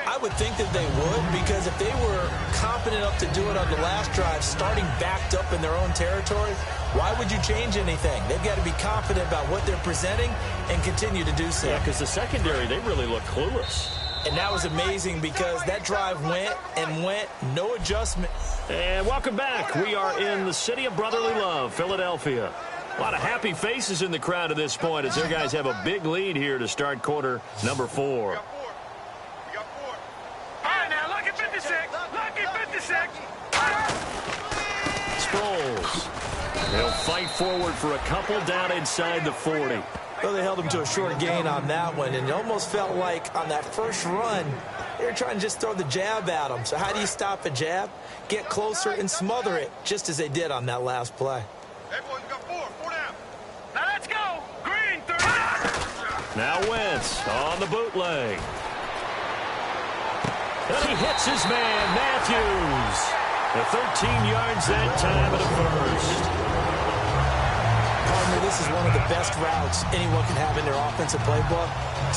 I would think that they would, because if they were confident enough to do it on the last drive, starting backed up in their own territory, why would you change anything? They've got to be confident about what they're presenting and continue to do so. Yeah, because the secondary, they really look clueless. And that was amazing because that drive went and went, no adjustment. And welcome back. We are in the city of brotherly love, Philadelphia. A lot of happy faces in the crowd at this point as their guys have a big lead here to start quarter number 4. All right, now, lucky 56. Lucky 56. Sproles. They'll fight forward for a couple down inside the 40. Well, they held him to a short gain on that one, and it almost felt like on that first run, they were trying to just throw the jab at him. So how do you stop a jab? Get closer and smother it, just as they did on that last play. Hey, boys, we got 4 down. Now let's go. Green, 30. Now Wentz on the bootleg. And he hits his man, Matthews. The 13 yards that time of the first. Partner, this is one of the best routes anyone can have in their offensive playbook.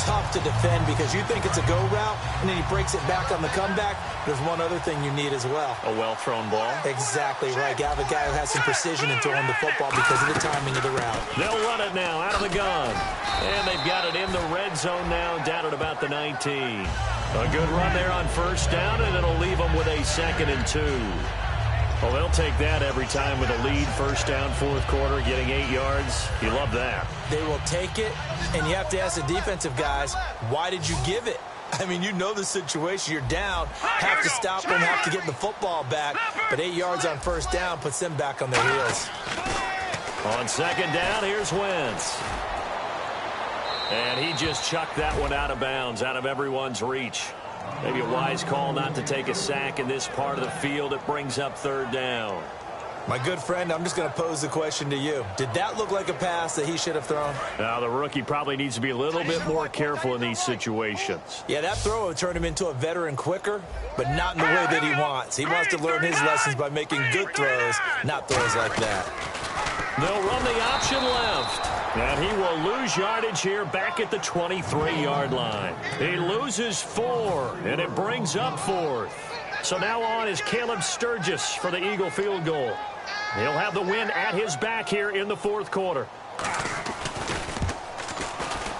Tough to defend because you think it's a go route, and then he breaks it back on the comeback. There's one other thing you need as well. A well-thrown ball. Exactly right. You have a guy who has some precision in throwing the football because of the timing of the route. They'll run it now out of the gun. And they've got it in the red zone now, down at about the 19. A good run there on first down, and it'll leave them with a 2nd and 2. Well, they'll take that every time with a lead, first down, fourth quarter, getting 8 yards. You love that. They will take it, and you have to ask the defensive guys, why did you give it? I mean, you know the situation. You're down, have to stop them, have to get the football back, but 8 yards on first down puts them back on their heels. On second down, here's Wentz. And he just chucked that one out of bounds, out of everyone's reach. Maybe a wise call not to take a sack in this part of the field. It brings up third down. My good friend, I'm just going to pose the question to you. Did that look like a pass that he should have thrown? Now, the rookie probably needs to be a little bit more careful in these situations. Yeah, that throw would turn him into a veteran quicker, but not in the way that he wants. He wants to learn his lessons by making good throws, not throws like that. They'll run the option left. And he will lose yardage here back at the 23-yard line. He loses 4, and it brings up 4th. So now on is Caleb Sturgis for the Eagle field goal. He'll have the win at his back here in the fourth quarter.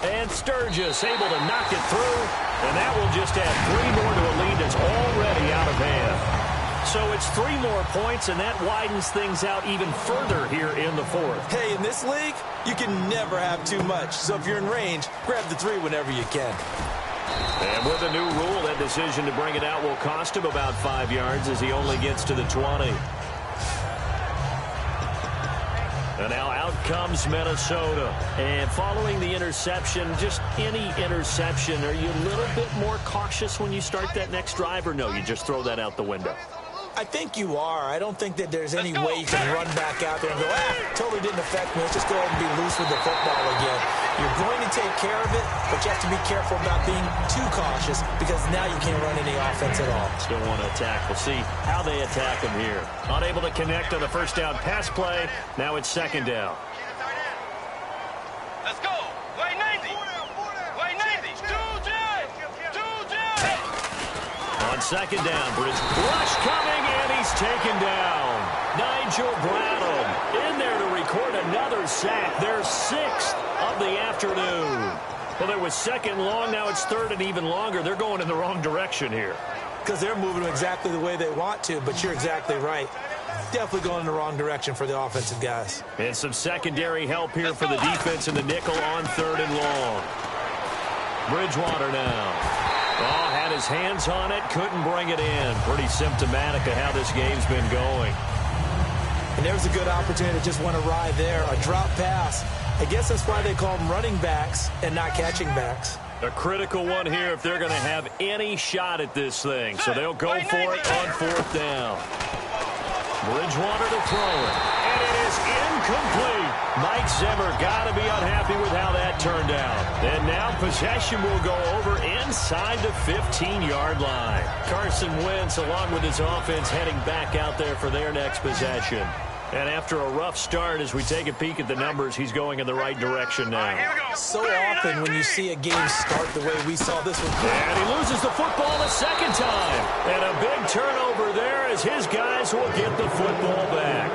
And Sturgis able to knock it through, and that will just add 3 more to a lead that's already out of hand. So it's 3 more points, and that widens things out even further here in the fourth. Hey, in this league, you can never have too much. So if you're in range, grab the 3 whenever you can. And with the new rule, that decision to bring it out will cost him about 5 yards as he only gets to the 20. And now out comes Minnesota. And following the interception, just any interception, are you a little bit more cautious when you start that next drive, or no, you just throw that out the window? I think you are. I don't think that there's any way you can run back out there and go, totally didn't affect me. Let's just go ahead and be loose with the football again. You're going to take care of it, but you have to be careful about being too cautious because now you can't run any offense at all. Still want to attack. We'll see how they attack him here. Unable to connect on the first down pass play. Now it's second down. Let's go. Wait, 90. Wait, 90. 2 jab. 2 jab. On second down, Bridge. Rush coming, and he's taken down. Nigel Bradham in there to record another sack. Their 6th of the afternoon. Well, there was second long. Now it's third and even longer. They're going in the wrong direction here. Because they're moving exactly the way they want to, but you're exactly right. Definitely going in the wrong direction for the offensive guys. And some secondary help here for the defense in the nickel on third and long. Bridgewater now. Oh, had his hands on it, couldn't bring it in. Pretty symptomatic of how this game's been going. And there was a good opportunity that just went awry there. A drop pass. I guess that's why they call them running backs and not catching backs. A critical one here if they're going to have any shot at this thing. So they'll go for it on fourth down. Bridgewater to throw it. And it is incomplete. Mike Zimmer got to be unhappy with how that turned out. And now possession will go over inside the 15-yard line. Carson Wentz, along with his offense, heading back out there for their next possession. And after a rough start, as we take a peek at the numbers, he's going in the right direction now. So often when you see a game start the way we saw this one. And he loses the football a second time. And a big turnover there as his guys will get the football back.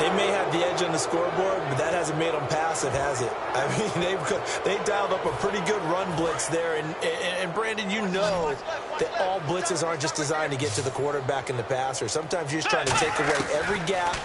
They may have the edge on the scoreboard, but that hasn't made them passive, has it? I mean, they dialed up a pretty good run blitz there. And Brandon, you know that all blitzes aren't just designed to get to the quarterback and the passer. Sometimes you're just trying to take away every gap,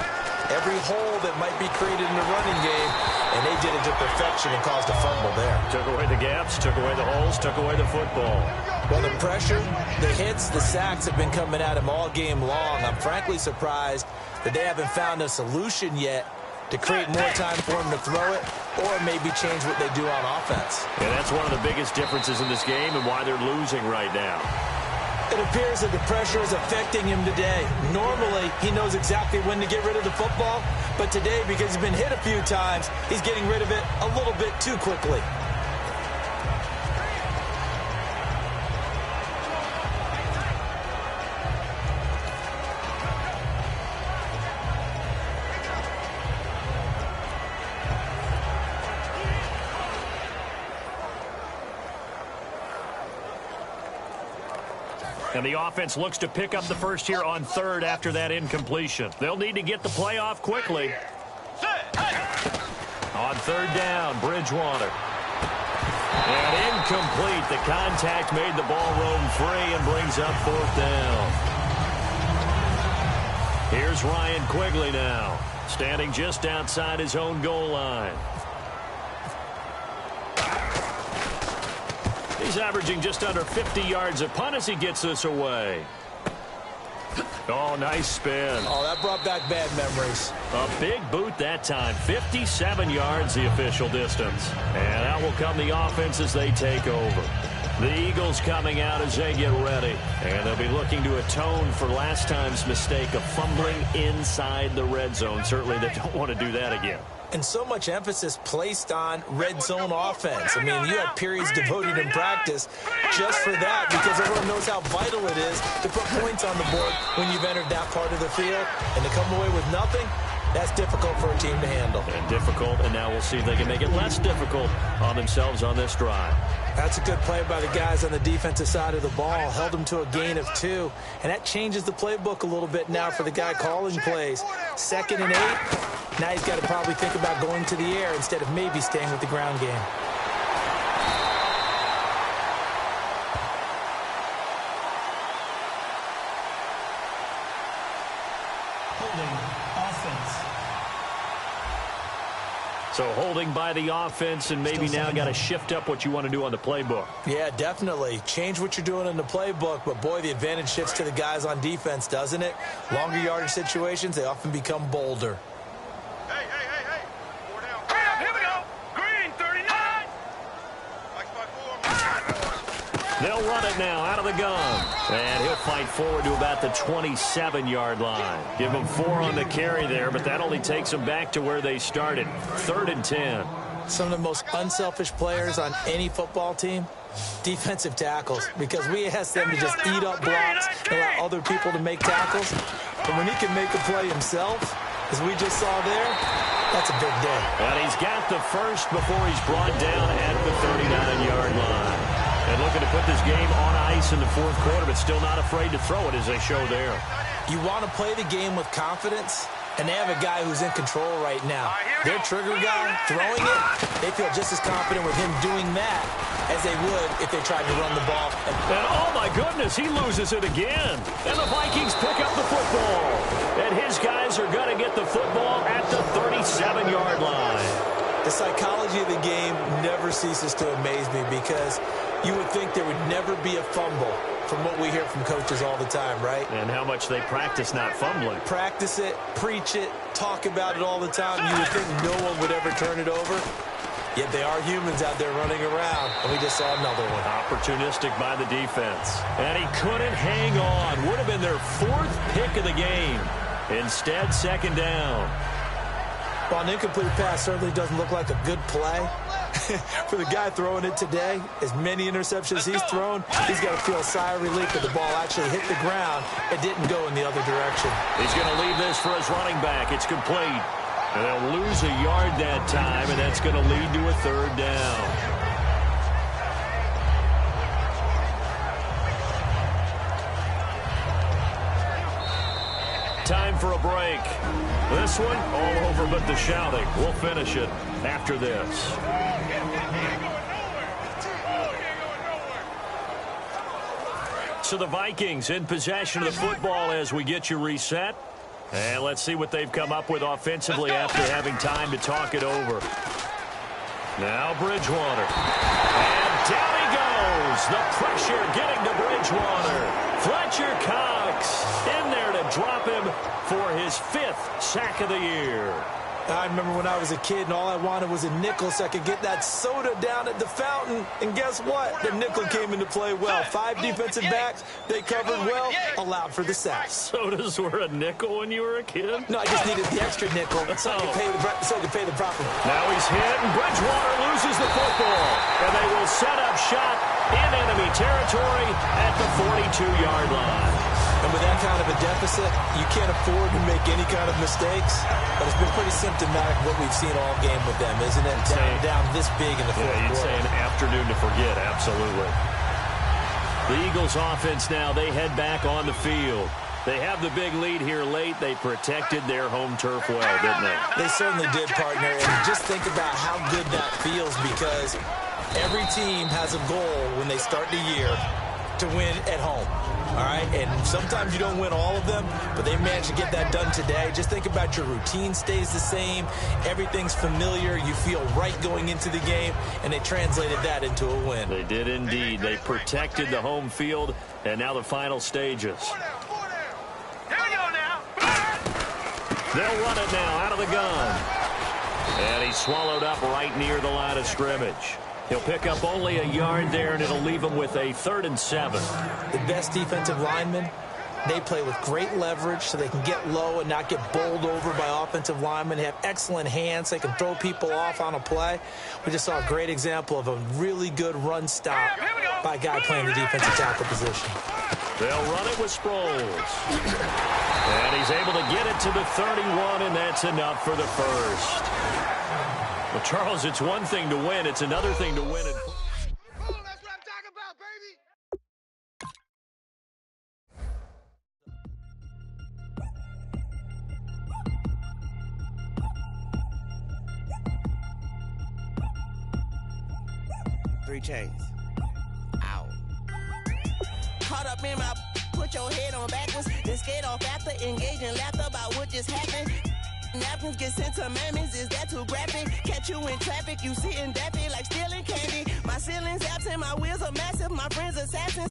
every hole that might be created in the running game, and they did it to perfection and caused a fumble there. Took away the gaps, took away the holes, took away the football. Well, the pressure, the hits, the sacks have been coming at him all game long. I'm frankly surprised that they haven't found a solution yet to create more time for him to throw it or maybe change what they do on offense. And that's one of the biggest differences in this game and why they're losing right now. It appears that the pressure is affecting him today. Normally, he knows exactly when to get rid of the football, but today, because he's been hit a few times, he's getting rid of it a little bit too quickly. And the offense looks to pick up the first here on third after that incompletion. They'll need to get the play off quickly. On third down, Bridgewater. And incomplete. The contact made the ball roam free and brings up fourth down. Here's Ryan Quigley now, standing just outside his own goal line. He's averaging just under 50 yards a punt as he gets this away. Oh, nice spin. Oh, that brought back bad memories. A big boot that time. 57 yards the official distance. And out will come the offense as they take over. The Eagles coming out as they get ready. And they'll be looking to atone for last time's mistake of fumbling inside the red zone. Certainly they don't want to do that again. And so much emphasis placed on red zone offense. I mean, you had periods devoted in practice just for that because everyone knows how vital it is to put points on the board when you've entered that part of the field. And to come away with nothing, that's difficult for a team to handle. And difficult, and now we'll see if they can make it less difficult on themselves on this drive. That's a good play by the guys on the defensive side of the ball. Held them to a gain of 2. And that changes the playbook a little bit now for the guy calling plays. 2nd and 8. Now he's got to probably think about going to the air instead of maybe staying with the ground game. Holding offense. So holding by the offense, and maybe now got to shift up what you want to do on the playbook. Yeah, definitely. Change what you're doing in the playbook, but boy, the advantage shifts to the guys on defense, doesn't it? Longer yardage situations, they often become bolder. Hey. 4 down. Here we go. Green, 39. They'll run it now out of the gun. And he'll fight forward to about the 27-yard line. Give him 4 on the carry there, but that only takes them back to where they started. 3rd and 10. Some of the most unselfish players on any football team, defensive tackles, because we ask them to just eat up blocks and allow other people to make tackles. But when he can make a play himself, as we just saw there, that's a big day. And he's got the first before he's brought down at the 39-yard line. And looking to put this game on ice in the 4th quarter, but still not afraid to throw it as they show there. You want to play the game with confidence, and they have a guy who's in control right now. Their trigger guy throwing it, they feel just as confident with him doing that as they would if they tried to run the ball. And oh my goodness, he loses it again. And the Vikings pick up the football. And his guys are going to get the football at the 37-yard line. The psychology of the game never ceases to amaze me because you would think there would never be a fumble from what we hear from coaches all the time, right? And how much they practice not fumbling. Practice it, preach it, talk about it all the time. You would think no one would ever turn it over. Yet they are humans out there running around, and we just saw another one. Opportunistic by the defense. And he couldn't hang on. Would have been their 4th pick of the game. Instead, 2nd down. While an incomplete pass certainly doesn't look like a good play, for the guy throwing it today, as many interceptions he's thrown, he's got to feel a sigh of relief that the ball actually hit the ground and didn't go in the other direction. He's going to leave this for his running back. It's complete. And they'll lose a yard that time, and that's going to lead to a third down. Time for a break. This one, all over but the shouting. We'll finish it after this. So the Vikings in possession of the football as we get you reset. And let's see what they've come up with offensively after having time to talk it over. Now Bridgewater. And down he goes. The pressure getting to Bridgewater. Fletcher Cox in there to drop him for his 5th sack of the year. I remember when I was a kid and all I wanted was a nickel so I could get that soda down at the fountain. And guess what? The nickel came into play well. 5 defensive backs, they covered well, allowed for the sacks. Sodas were a nickel when you were a kid? No, I just needed the extra nickel so I could pay the profit. Now he's hit, and Bridgewater loses the football. And they will set up shop in enemy territory at the 42-yard line. And with that kind of a deficit, you can't afford to make any kind of mistakes. But it's been pretty symptomatic what we've seen all game with them, isn't it? Down this big in the fourth quarter. You'd say an afternoon to forget, absolutely. The Eagles offense now, they head back on the field. They have the big lead here late. They protected their home turf well, didn't they? They certainly did, partner. And just think about how good that feels because every team has a goal when they start the year to win at home. All right, and sometimes you don't win all of them, but they managed to get that done today. Just think about your routine stays the same. Everything's familiar. You feel right going into the game, and they translated that into a win. They did indeed. They protected the home field, and now the final stages. They'll run it now out of the gun. And he's swallowed up right near the line of scrimmage. He'll pick up only a yard there, and it'll leave him with a 3rd and 7. The best defensive linemen, they play with great leverage so they can get low and not get bowled over by offensive linemen. They have excellent hands. They can throw people off on a play. We just saw a great example of a really good run stop by a guy playing the defensive tackle position. They'll run it with Sproles. And he's able to get it to the 31, and that's enough for the first. Well, Charles, it's one thing to win. It's another thing to win it. That's what I'm talking about, baby. 3 chains. Ow. Caught up in my, put your head on backwards, then skate off after engaging laughter about what just happened. Napkins get sent to mammies, is that too graphic? Catch you in traffic, you sitting daffy like stealing candy. My ceiling's absent, my wheels are massive, my friends assassins.